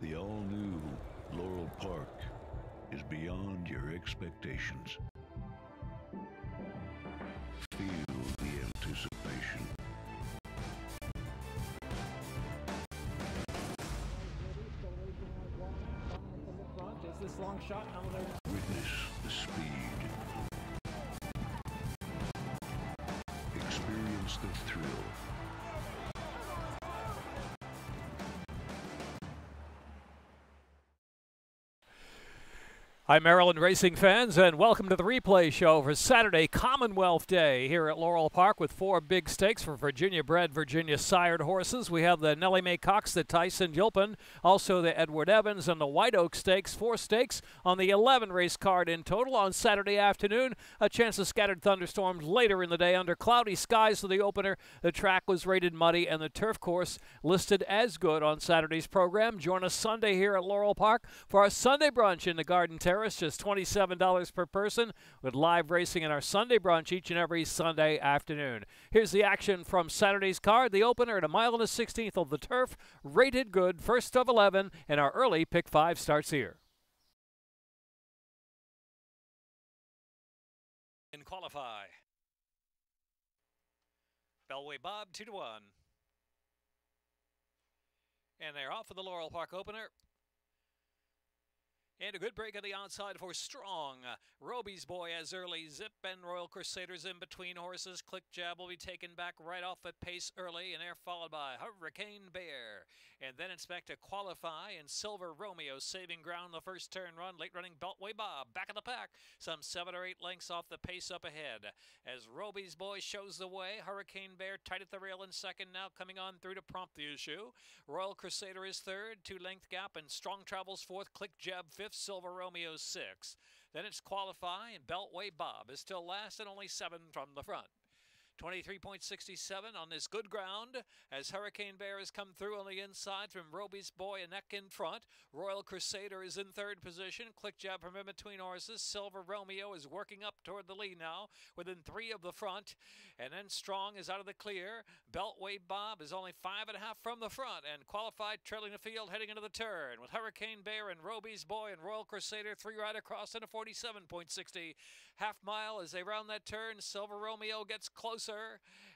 The all-new Laurel Park is beyond your expectations. Feel the anticipation. Is this long shot? Witness the speed. Experience the thrill. Hi, Maryland racing fans, and welcome to the replay show for Saturday Commonwealth Day here at Laurel Park with 4 big stakes for Virginia-bred, Virginia-sired horses. We have the Nellie Mae Cox, the Tyson Gilpin, also the Edward Evans, and the White Oak Stakes. 4 stakes on the 11-race card in total on Saturday afternoon. A chance of scattered thunderstorms later in the day under cloudy skies for the opener. The track was rated muddy, and the turf course listed as good on Saturday's program. Join us Sunday here at Laurel Park for our Sunday brunch in the Garden Terrace. Just $27 per person with live racing in our Sunday brunch each and every Sunday afternoon. Here's the action from Saturday's card. The opener at 1 1/16 of the turf, rated good, first of 11, and our early pick 5 starts here. In qualify, Bellway Bob 2-1. And they're off for the Laurel Park opener. And a good break on the outside for Strong. Roby's Boy as early. Zip and Royal Crusaders in between horses. Click Jab will be taken back right off at pace early, and they're followed by Hurricane Bear. And then it's back to Qualify, and Silver Romeo saving ground the first turn run. Late running Beltway Bob back of the pack. Some 7 or 8 lengths off the pace up ahead. As Roby's Boy shows the way, Hurricane Bear tight at the rail in second now, coming on through to prompt the issue. Royal Crusader is third, 2-length gap, and Strong travels fourth. Click Jab fifth. Silver Romeo 6. Then it's Qualify, and Beltway Bob is still last and only 7 from the front. 23.67 on this good ground as Hurricane Bear has come through on the inside from Roby's Boy, a neck in front. Royal Crusader is in third position. Click Jab from in between horses. Silver Romeo is working up toward the lead now, within 3 of the front. And then Strong is out of the clear. Beltway Bob is only 5.5 from the front, and Qualified trailing the field heading into the turn with Hurricane Bear and Roby's Boy and Royal Crusader 3 right across into 47.60. Half mile as they round that turn. Silver Romeo gets closer.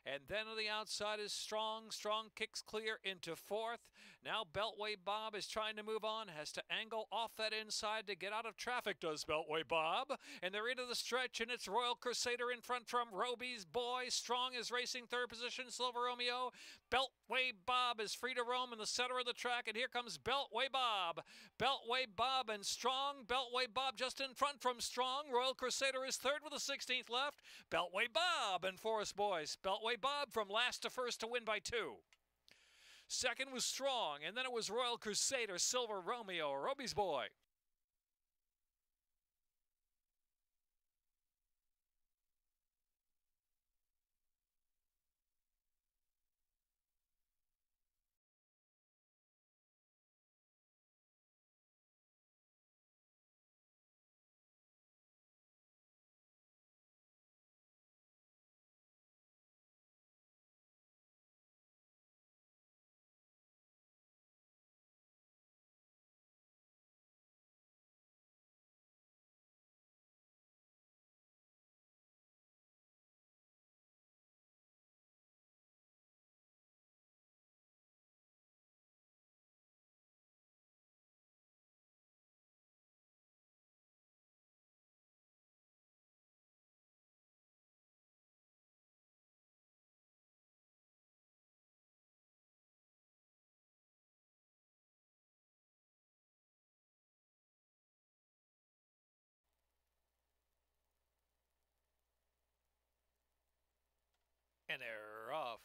And then on the outside is Strong. Strong kicks clear into fourth. Now Beltway Bob is trying to move on. Has to angle off that inside to get out of traffic, does Beltway Bob. And they're into the stretch, and it's Royal Crusader in front from Roby's Boy. Strong is racing third position. Silver Romeo. Beltway Bob is free to roam in the center of the track, and here comes Beltway Bob. Beltway Bob and Strong. Beltway Bob just in front from Strong. Royal Crusader is third with the 16th left. Beltway Bob and Forest Boys. Beltway Bob from last to first to win by 2. Second was Strong, and then it was Royal Crusader, Silver Romeo, Roby's Boy. And they're off.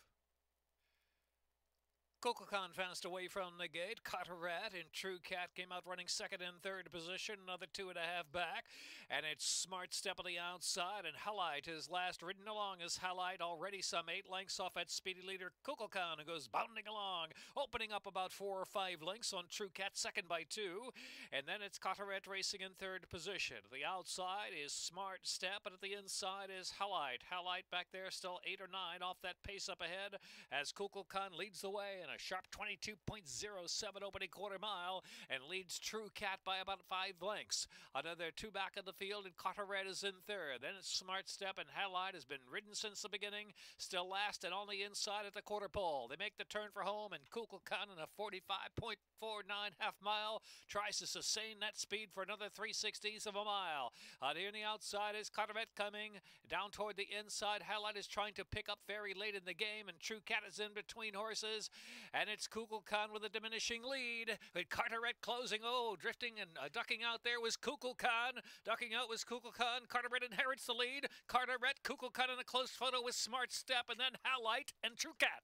Cococan fast away from the gate. Carteret and True Cat came out running second and third position. Another 2.5 back. And it's Smart Step on the outside. And Halite is last ridden along as Halite. Already some 8 lengths off that speedy leader Cococan, who goes bounding along. Opening up about 4 or 5 lengths on True Cat, second by 2. And then it's Carteret racing in third position. The outside is Smart Step. And at the inside is Halite. Halite back there still 8 or 9 off that pace up ahead as Cococan leads the way. And a a sharp 22.07 opening quarter mile and leads True Cat by about 5 lengths. Another 2 back in the field, and Carteret is in third. Then it's Smart Step, and Halide has been ridden since the beginning, still last and on the inside at the quarter pole. They make the turn for home, and Kukulkan in a 45.49 half mile tries to sustain that speed for another 3/60 of a mile. Here on the outside is Carteret coming down toward the inside. Halide is trying to pick up very late in the game, and True Cat is in between horses, and it's Kukulkan with a diminishing lead. But Carteret closing, drifting and ducking out there was Kukulkan. Ducking out was Kukulkan. Carteret inherits the lead. Carteret, Kukulkan in a close photo with Smart Step, and then Halide and True Cat.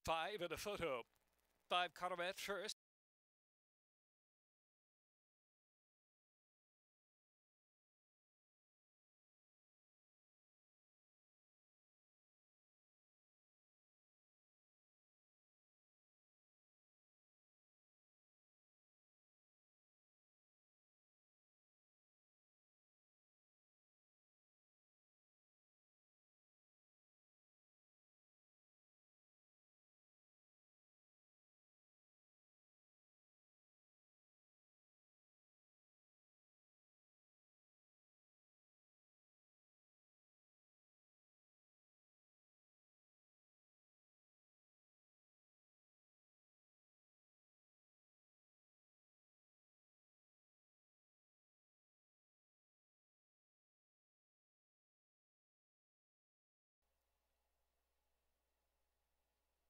Five in a photo. 5 Carteret first.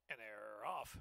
And they're off.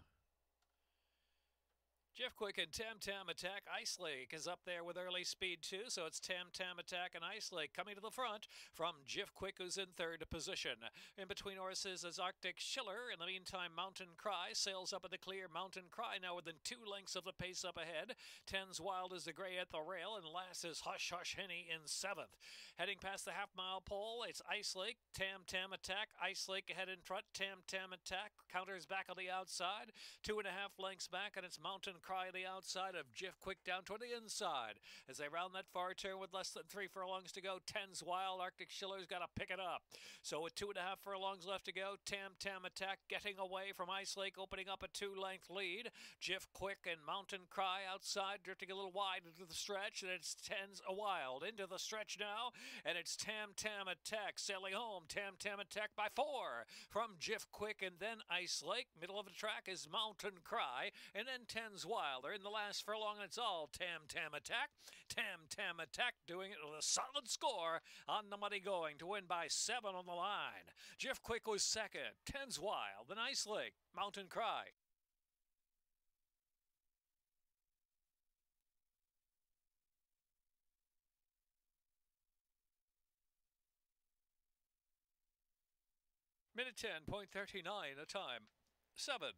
Jeff Quick and Tam Tam Attack. Ice Lake is up there with early speed too, so it's Tam Tam Attack and Ice Lake coming to the front from Jeff Quick, who's in third position. In between horses is Arctic Schiller. In the meantime, Mountain Cry sails up in the clear. Mountain Cry now within 2 lengths of the pace up ahead. Tens Wild is the gray at the rail, and last is Hush Hush Henny in 7th. Heading past the half-mile pole, it's Ice Lake, Tam Tam Attack. Ice Lake ahead in front, Tam Tam Attack. Counters back on the outside, 2.5 lengths back, and it's Mountain Cry the outside of Jeff Quick down toward the inside. As they round that far turn with less than 3 furlongs to go, Tens Wild, Arctic Schiller's got to pick it up. So with 2.5 furlongs left to go, Tam Tam Attack getting away from Ice Lake, opening up a 2-length lead. Jeff Quick and Mountain Cry outside, drifting a little wide into the stretch, and it's Tens Wild into the stretch now, and it's Tam Tam Attack sailing home. Tam Tam Attack by 4 from Jeff Quick, and then Ice Lake. Middle of the track is Mountain Cry, and then Tens Wild. They're in the last furlong, and it's all Tam Tam Attack. Tam Tam Attack doing it with a solid score on the money going to win by 7 on the line. Jeff Quick was second. Tens Wild, then Ice Lake, Mountain Cry. Minute 10.39 a time. 7.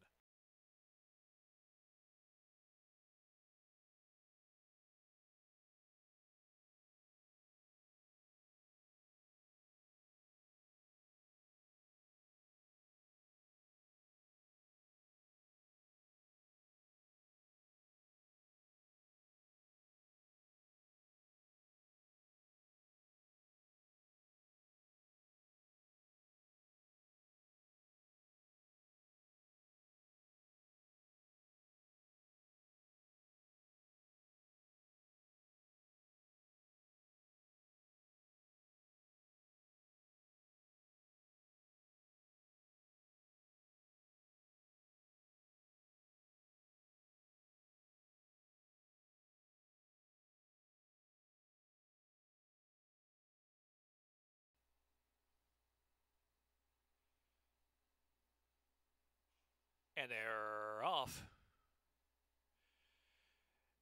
And they're off.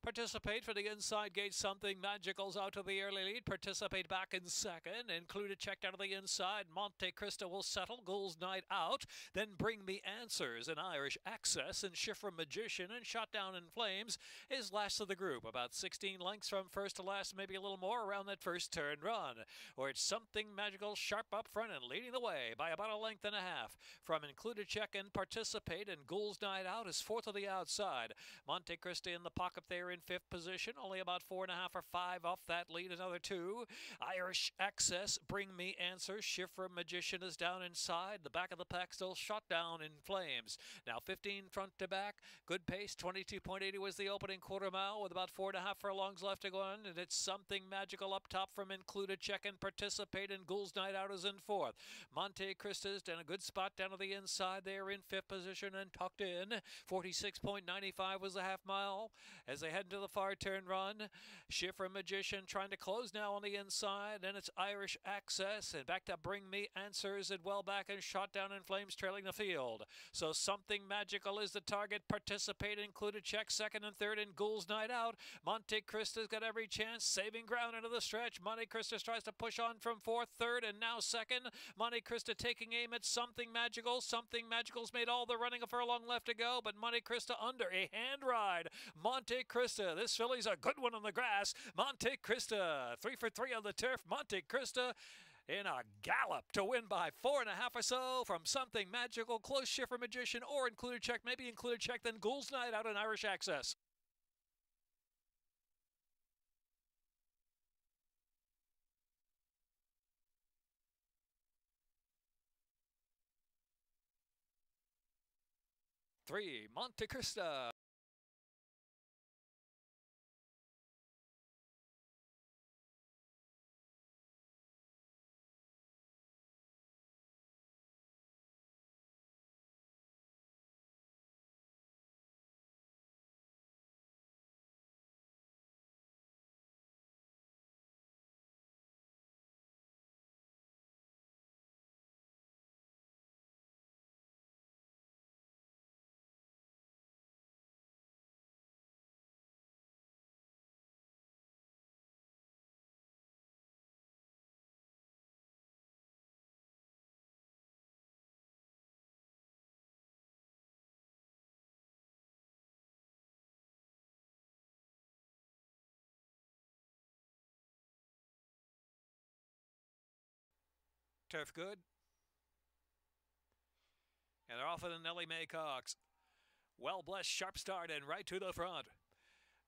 Participate for the inside gate. Something Magical's out of the early lead. Participate back in second. Included checked out of the inside. Monte Cristo will settle. Ghouls Night out. Then Bring Me Answers and Irish Access and Shifra Magician and Shot Down in Flames is last of the group. About 16 lengths from first to last, maybe a little more around that first turn run. Or it's Something Magical sharp up front and leading the way by about 1.5 lengths. From Included Check and Participate, and Ghouls Night Out is fourth of the outside. Monte Cristo in the pocket there there in fifth position, only about 4.5 or 5 off that lead. Another 2. Irish Access, Bring Me Answers. Shifra Magician is down inside. The back of the pack still shot down in flames. Now 15 front to back. Good pace. 22.80 was the opening quarter mile with about 4.5 furlongs left to go on. And it's Something Magical up top from Included Check and Participate. And Ghoul's Night Out is in fourth. Monte Crista's done a good spot down to the inside there in fifth position and tucked in. 46.95 was the half mile as they head into the far turn run. Shifra Magician trying to close now on the inside. Then it's Irish Access and back to Bring Me Answers and well back and shot down in flames trailing the field. So Something Magical is the target. Participate, Included Check second and third in Ghoul's Night Out. Monte Crista's got every chance, saving ground into the stretch. Monte Crista tries to push on from fourth, third, and now second. Monte Crista taking aim at Something Magical. Something Magical's made all the running, a furlong left to go, but Monte Crista under a hand ride. Monte Crista, this filly's a good one on the grass. Monte Crista, 3 for 3 on the turf. Monte Crista in a gallop to win by 4.5 or so from Something Magical. Close Shifra Magician or Included Check, maybe Included Check, then Ghoul's Night Out in Irish Access. Three, Monte Crista. Turf good. And they're off of the Nellie Mae Cox. Well blessed, sharp start and right to the front.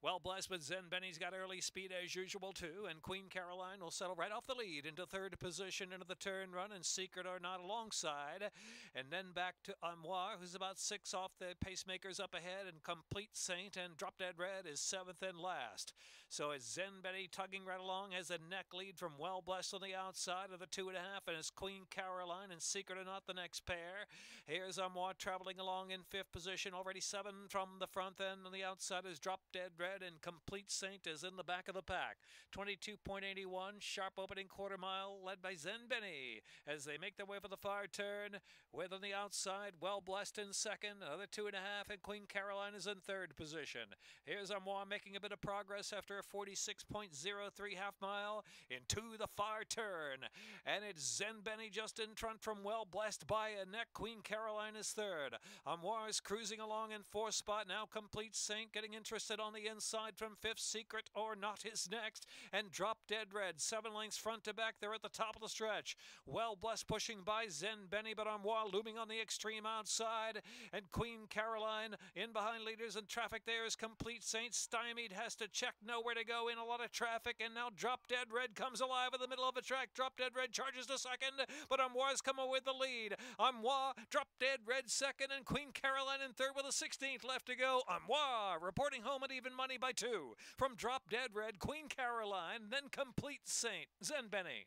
Well blessed, but Zen Benny's got early speed as usual too, and Queen Caroline will settle right off the lead into third position into the turn run, and Secret or Not alongside, and then back to Amoir, who's about 6 off the pacemakers up ahead, and Complete Saint and Drop Dead Red is 7th and last. So it's Zen Benny tugging right along, has a neck lead from Well Blessed on the outside of the 2.5, and it's Queen Caroline and Secret or Not the next pair. Here's Amoir traveling along in 5th position, already 7 from the front end. On the outside is Drop Dead Red, and Complete Saint is in the back of the pack. 22.81, sharp opening quarter mile, led by Zen Benny as they make their way for the far turn. With on the outside, Well Blessed in second, another 2.5, and Queen Caroline is in third position. Here's Amoir making a bit of progress after a 46.03 half mile into the far turn. And it's Zen Benny just in front from Well Blessed by a neck. Queen Caroline is third. Amoir is cruising along in 4th spot. Now Complete Saint getting interested on the inside from 5th. Secret or Not is next. And Drop Dead Red, 7 lengths front to back. They're at the top of the stretch. Well Blessed pushing by Zen Benny, but Amoir looming on the extreme outside. And Queen Caroline in behind leaders in traffic. There is Complete Saint. Stymied, has to check, nowhere to go, in a lot of traffic. And now Drop Dead Red comes alive in the middle of the track. Drop Dead Red charges to second, but Amoir's come away with the lead. Amoir, Drop Dead Red second, and Queen Caroline in third with a 16th left to go. Amoir reporting home at even money by 2. From Drop Dead Red, Queen Caroline, then Complete Saint. Zen Benny.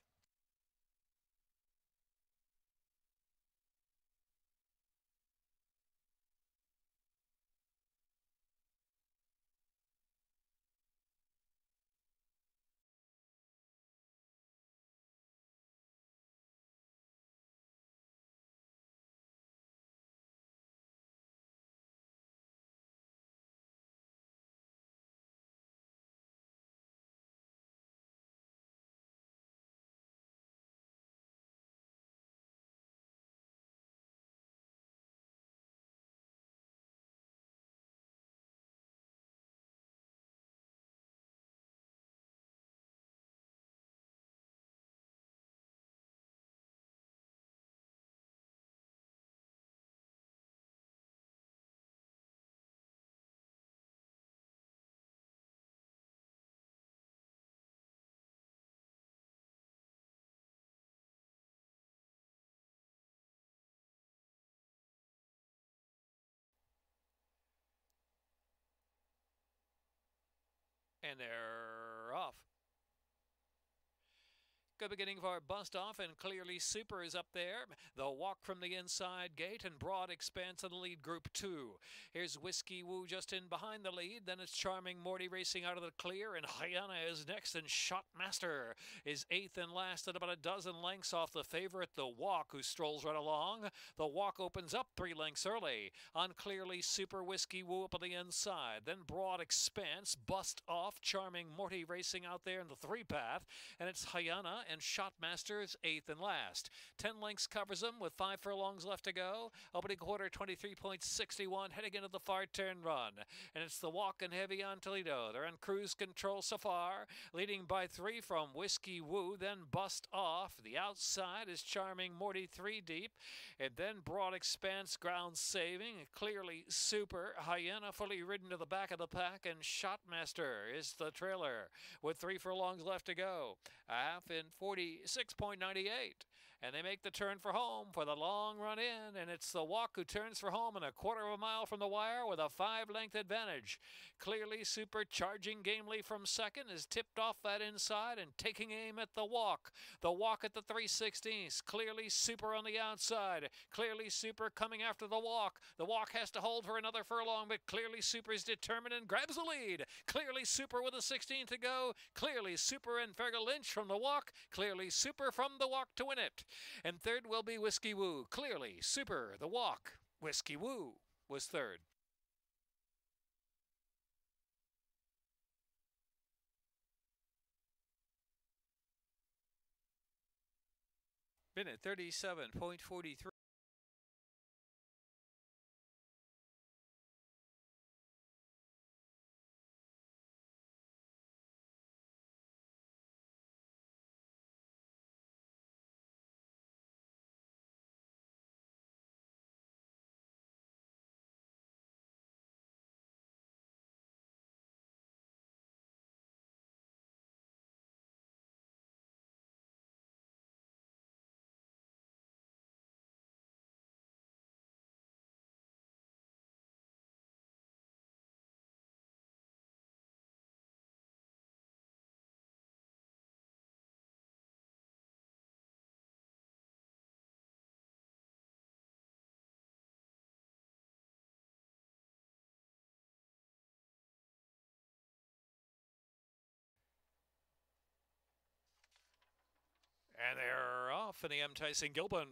And they're off. Good beginning for Bust Off, and Clearly Super is up there. The Walk from the inside gate, and Broad Expanse of the lead, Group 2. Here's Whiskey Woo just in behind the lead. Then it's Charming Morty racing out of the clear, and Hyena is next, and Shot Master is 8th and last at about a dozen lengths off the favorite, The Walk, who strolls right along. The Walk opens up 3 lengths early. On Clearly Super, Whiskey Woo up on the inside. Then Broad Expanse, Bust Off, Charming Morty racing out there in the 3-path, and it's Hyena and Shotmasters 8th and last. 10 lengths covers them with 5 furlongs left to go. Opening quarter 23.61, heading into the far turn run. And it's The Walk and Heavy on Toledo. They're on cruise control so far, leading by 3 from Whiskey Woo, then Bust Off. The outside is Charming Morty 3 deep, and then Broad Expanse ground saving. Clearly Super, Hyena fully ridden to the back of the pack, and Shotmaster is the trailer with 3 furlongs left to go. Half in 46.98, and they make the turn for home for the long run in, and it's The Walk who turns for home and a quarter of a mile from the wire with a 5-length advantage. Clearly Super, charging gamely from second, is tipped off that inside and taking aim at The Walk. The Walk at the 3/16. Clearly Super on the outside. Clearly Super coming after The Walk. The Walk has to hold for another furlong, but Clearly Super is determined and grabs the lead. Clearly Super with a 16 to go. Clearly Super and Fergal Lynch from The Walk. Clearly Super from The Walk to win it. And third will be Whiskey Woo. Clearly Super, The Walk. Whiskey Woo was third. Minute 37.43. And they're off in the Tyson Gilpin.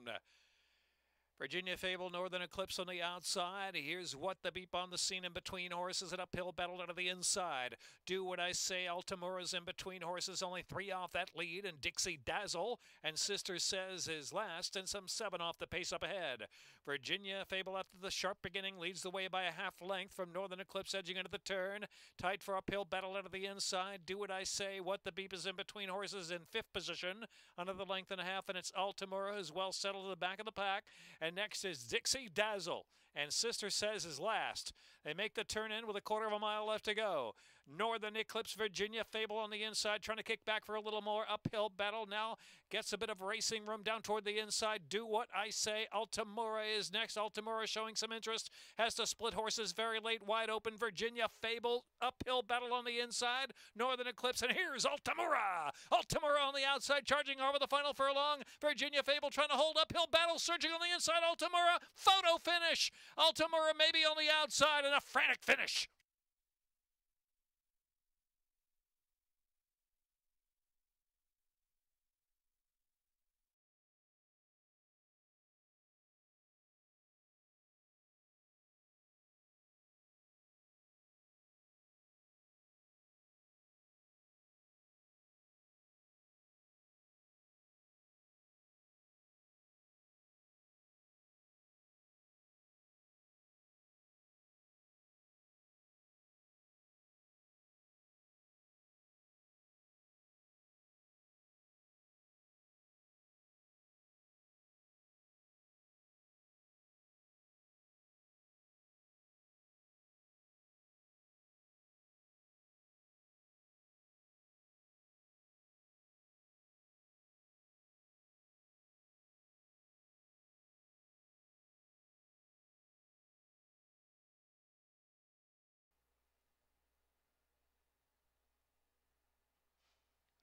Virginia Fable, Northern Eclipse on the outside. Here's What the Beep on the scene in between horses. An uphill battle out of the inside. Do What I Say. Altamura's in between horses. Only 3 off that lead. And Dixie Dazzle and Sister Says is last. And some 7 off the pace up ahead. Virginia Fable after the sharp beginning leads the way by a half length from Northern Eclipse edging into the turn. Tight for uphill battle out of the inside. Do What I Say. What the Beep is in between horses in 5th position. Another length and a half, and it's Altamura who's well settled at the back of the pack. And next is Dixie Dazzle, and Sister Says is last. They make the turn in with a quarter of a mile left to go. Northern Eclipse, Virginia Fable on the inside, trying to kick back for a little more uphill battle. Now gets a bit of racing room down toward the inside. Do What I Say. Altamura is next. Altamura showing some interest. Has to split horses very late, wide open. Virginia Fable, uphill battle on the inside. Northern Eclipse, and here's Altamura. Altamura on the outside, charging over the final furlong. Virginia Fable trying to hold uphill battle, surging on the inside. Altamura, photo finish. Altamura maybe on the outside, and a frantic finish.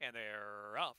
And they're off.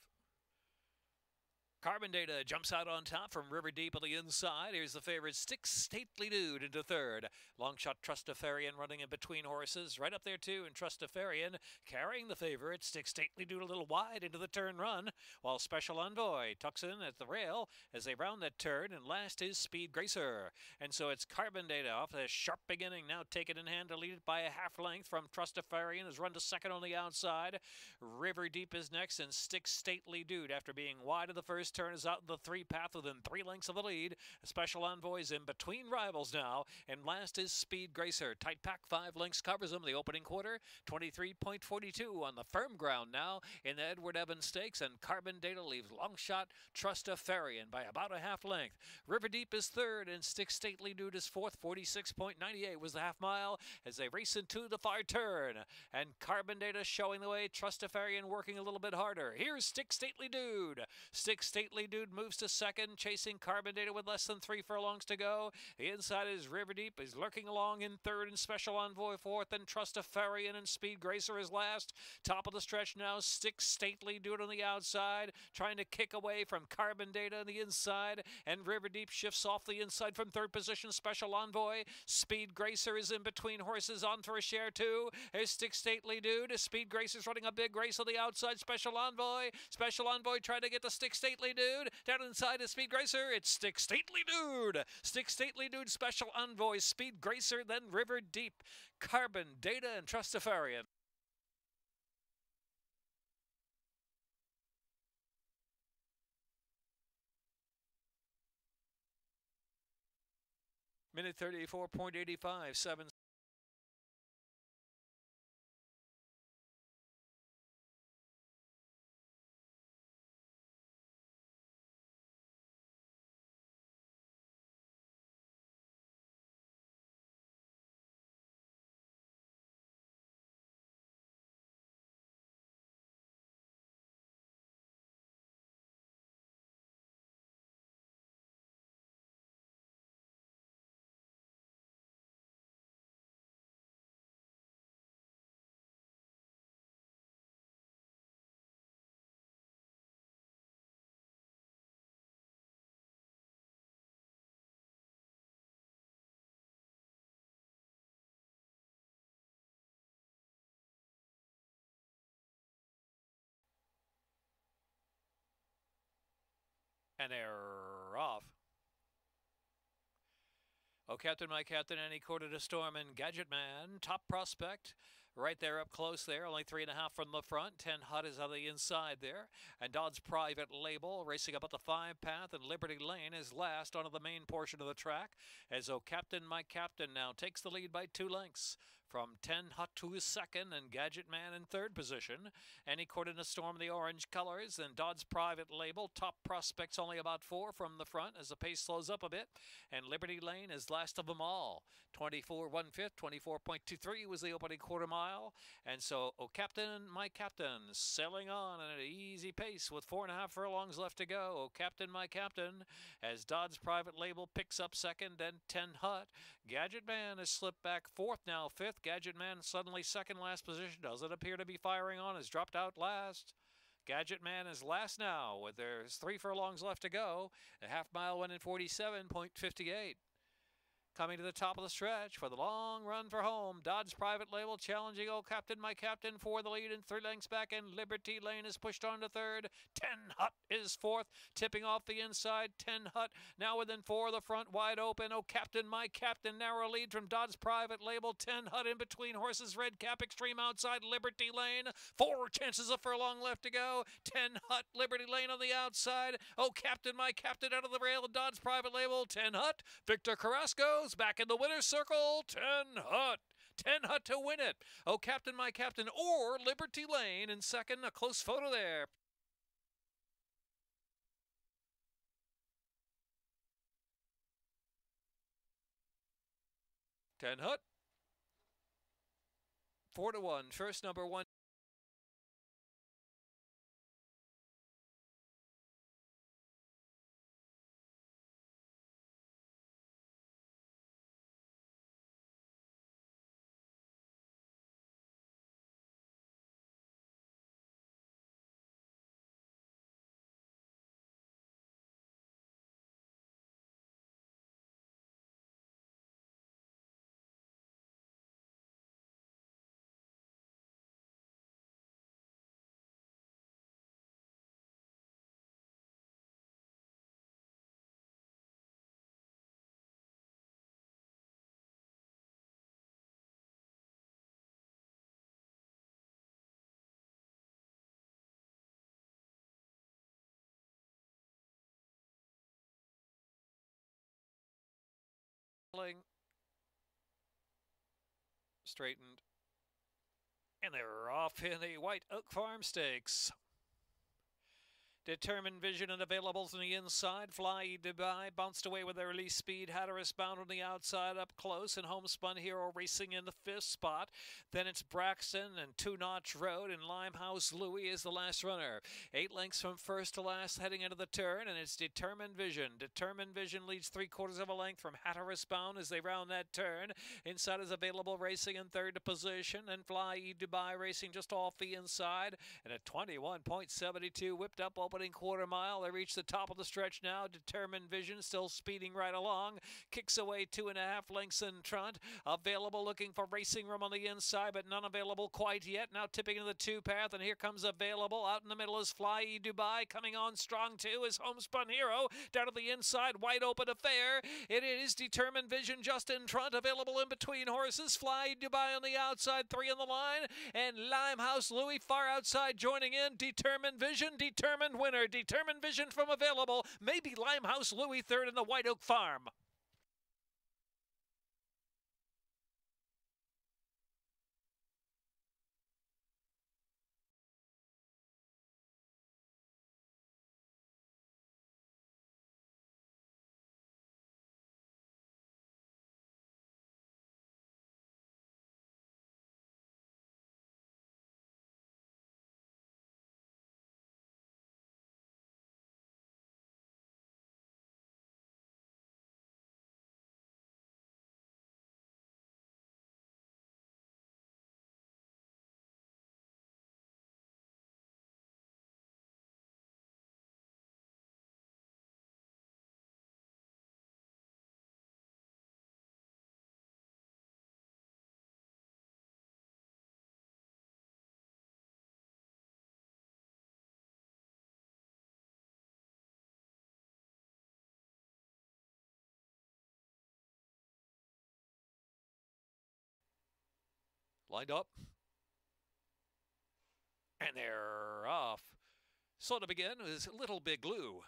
Carbon Data jumps out on top from River Deep on the inside. Here's the favorite, Stick Stately Dude into third. Long Shot Trustafarian running in between horses. Right up there, too, and Trustafarian carrying the favorite. Stick Stately Dude a little wide into the turn run, while Special Envoy tucks in at the rail as they round that turn, and last is Speed Gracer. And so it's Carbon Data off a sharp beginning, now taken in hand to lead it by a half length from Trustafarian, has run to second on the outside. River Deep is next, and Stick Stately Dude, after being wide of the first turn, is out in the three path within 3 lengths of the lead. Special Envoy's in between rivals now, and last is Speed Gracer. Tight pack, 5 lengths covers him the opening quarter. 23.42 on the firm ground now in the Edward Evans Stakes, and Carbon Data leaves Long Shot Trustafarian by about a half length. River Deep is third, and Stick Stately Dude is fourth. 46.98 was the half mile as they race into the far turn, and Carbon Data showing the way. Trustafarian working a little bit harder. Here's Stick Stately Dude. Stick Stately Dude moves to second, chasing Carbon Data with less than 3 furlongs to go. The inside is River Deep. He's lurking along in third, and Special Envoy fourth, and Trustafarian and Speed Gracer is last. Top of the stretch now, Stick Stately Dude on the outside, trying to kick away from Carbon Data on the inside, and River Deep shifts off the inside from third position. Special Envoy, Speed Gracer is in between horses, on for a share too. Here's Stick Stately Dude. Speed Gracer's running a big race on the outside. Special Envoy trying to get the Stick Stately Dude. Down inside is Speed Gracer. It's Stick Stately Dude. Stick Stately Dude, Special Envoy, Speed Gracer, then River Deep, Carbon Data, and Trustafarian. Minute 34.85, 7. And they're off. Oh, Captain, My Captain, Any Quarter to Storm, and Gadget Man, Top Prospect, right there up close there, only 3.5 from the front. 10 Hut is on the inside there, and Dodd's Private Label racing up at the 5 path, and Liberty Lane is last onto the main portion of the track, as Oh, Captain, My Captain now takes the lead by 2 lengths. From 10 Hut to his second, and Gadget Man in third position. Any Quarter to Storm, the orange colors, and Dodd's Private Label. Top Prospects only about 4 from the front as the pace slows up a bit, and Liberty Lane is last of them all. 24 1/5, 24.23 was the opening quarter mile, and so Oh, Captain, My Captain sailing on at an easy pace with 4.5 furlongs left to go. Oh, Captain, My Captain, as Dodd's Private Label picks up second, and 10 Hut. Gadget Man has slipped back fourth, now fifth. Gadget Man suddenly second last position. Doesn't appear to be firing on. Has dropped out last. Gadget Man is last now with there's 3 furlongs left to go. A half mile went in 47.58. Coming to the top of the stretch for the long run for home. Dodd's Private Label challenging Oh, Captain, My Captain for the lead, and 3 lengths back, and Liberty Lane is pushed on to third. 10 Hut is fourth, tipping off the inside. 10 Hut now within 4 of the front, wide open. Oh, Captain, My Captain, narrow lead from Dodd's Private Label. 10 Hut in between horses. Red Cap Extreme outside. Liberty Lane, 4 chances of furlong left to go. 10 Hut, Liberty Lane on the outside. Oh, Captain, My Captain out of the rail. Dodd's Private Label. 10 Hut, Victor Carrasco back in the winner's circle. 10 Hut. 10 Hut to win it. Oh, Captain, My Captain, or Liberty Lane in second. A close photo there. Ten Hut. 4-1. First number 1. Straightened. And they're off in the White Oak Farm Stakes. Determined Vision and Availables on the inside. Fly Dubai bounced away with their release speed. Hatteras bound on the outside up close. And Homespun Hero racing in the 5th spot. Then it's Braxton and Two Notch Road. And Limehouse Louie is the last runner. 8 lengths from first to last heading into the turn. And it's Determined Vision. Determined Vision leads 3/4 of a length from Hatteras bound as they round that turn. Inside is Available racing in 3rd position. And Fly Dubai racing just off the inside. And at 21.72 whipped up opening quarter mile. They reach the top of the stretch now. Determined Vision still speeding right along. Kicks away 2.5 lengths in front. Available looking for racing room on the inside, but none available quite yet. Now tipping into the 2 path, and here comes Available. Out in the middle is Fly Dubai. Coming on strong too is Homespun Hero. Down to the inside, wide open affair. It is Determined Vision just in front. Available in between horses. Fly Dubai on the outside, 3 in the line. And Limehouse Louie far outside joining in. Determined Vision, determined winner. Determined Vision from Available. Maybe Limehouse Louie 3rd in the White Oak Farm. Lined up. And they're off. So to begin is Little Big Lou.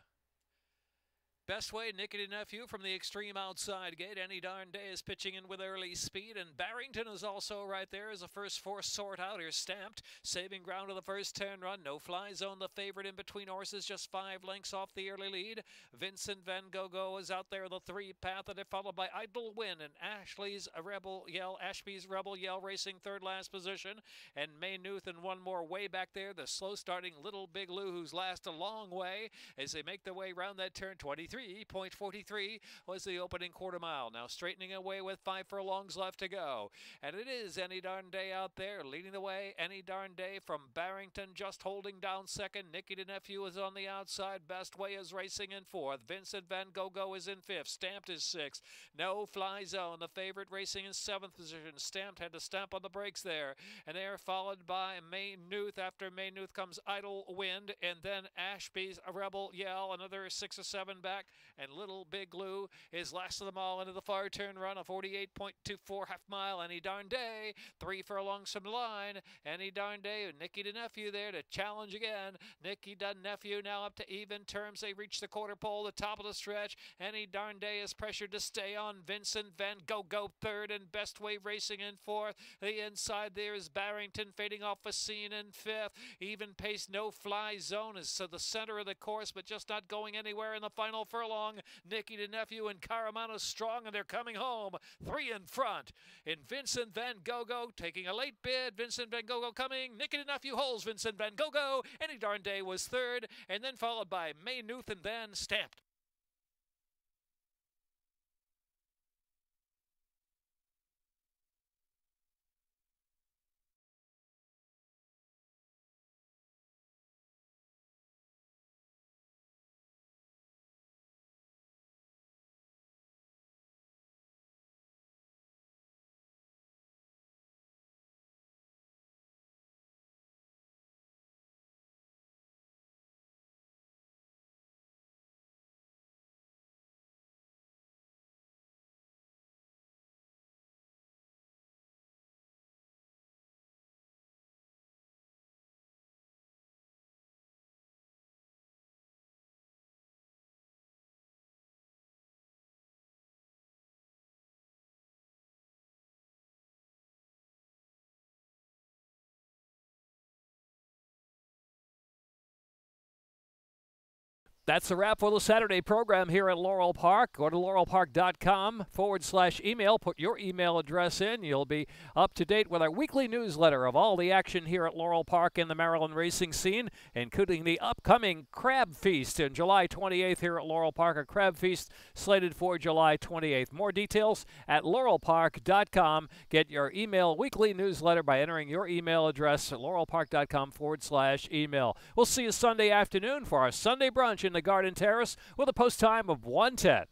Best Way, Nickety Nephew from the extreme outside gate. Any Darn Day is pitching in with early speed, and Barrington is also right there as the first 4 sort out. Here's Stamped, saving ground to the first turn run. No Fly Zone, the favorite in between horses, just 5 lengths off the early lead. Vincent Van Gogh is out there, the 3 path, and they're followed by Idle Win and Ashby's Rebel Yell racing 3rd last position. And Maynooth and one more way back there. The slow starting Little Big Lou, who's last a long way as they make their way around that turn. 23.43 was the opening quarter mile. Now straightening away with 5 furlongs left to go. And it is Any Darn Day out there leading the way. Any Darn Day from Barrington just holding down second. Nicky the Nephew is on the outside. Best Way is racing in 4th. Vincent Van Gogh is in 5th. Stamped is 6th. No Fly Zone, the favorite, racing in 7th position. Stamped had to stamp on the brakes there. And they are followed by Maynooth. After Maynooth comes Idle Wind. And then Ashby's Rebel Yell. Another 6 or 7 back. And Little Big Lou is last of them all into the far turn run, a 48.24 half mile. Any Darn Day, 3 furlongs from the line. Any Darn Day, Nicky the Nephew there to challenge again. Nicky the Nephew now up to even terms. They reach the quarter pole, the top of the stretch. Any Darn Day is pressured to stay on. Vincent Van Gogh 3rd and Best Way racing in 4th. The inside there is Barrington fading off a scene in 5th. Even pace, No Fly Zone is to the center of the course, but just not going anywhere in the final furlong. Nicky the Nephew and Caramano strong, and they're coming home 3 in front. In Vincent Van Gogh taking a late bid. Vincent Van Gogh coming. Nicky the Nephew holds Vincent Van Gogh. Any Darn Day was 3rd, and then followed by Maynooth and then Stamped. That's a wrap for the Saturday program here at Laurel Park. Go to laurelpark.com/email. Put your email address in. You'll be up to date with our weekly newsletter of all the action here at Laurel Park in the Maryland racing scene, including the upcoming Crab Feast on July 28th here at Laurel Park. A Crab Feast slated for July 28th. More details at laurelpark.com. Get your email weekly newsletter by entering your email address at laurelpark.com/email. We'll see you Sunday afternoon for our Sunday brunch in the Garden Terrace with a post time of 1:10.